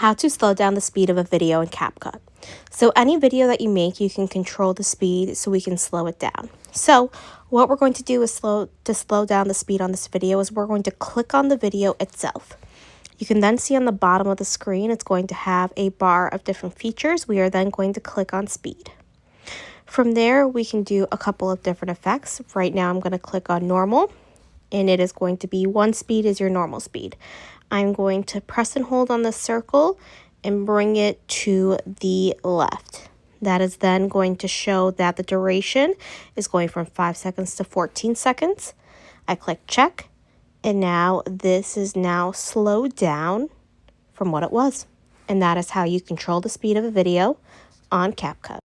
How to slow down the speed of a video in CapCut. So any video that you make, you can control the speed so we can slow it down. So what we're going to do is slow down the speed on this video is we're going to click on the video itself. You can then see on the bottom of the screen, it's going to have a bar of different features. We are then going to click on speed. From there, we can do a couple of different effects. Right now, I'm going to click on normal, and it is going to be one speed is your normal speed. I'm going to press and hold on the circle and bring it to the left. That is then going to show that the duration is going from 5 seconds to 14 seconds. I click check, and now this is now slowed down from what it was. And that is how you control the speed of a video on CapCut.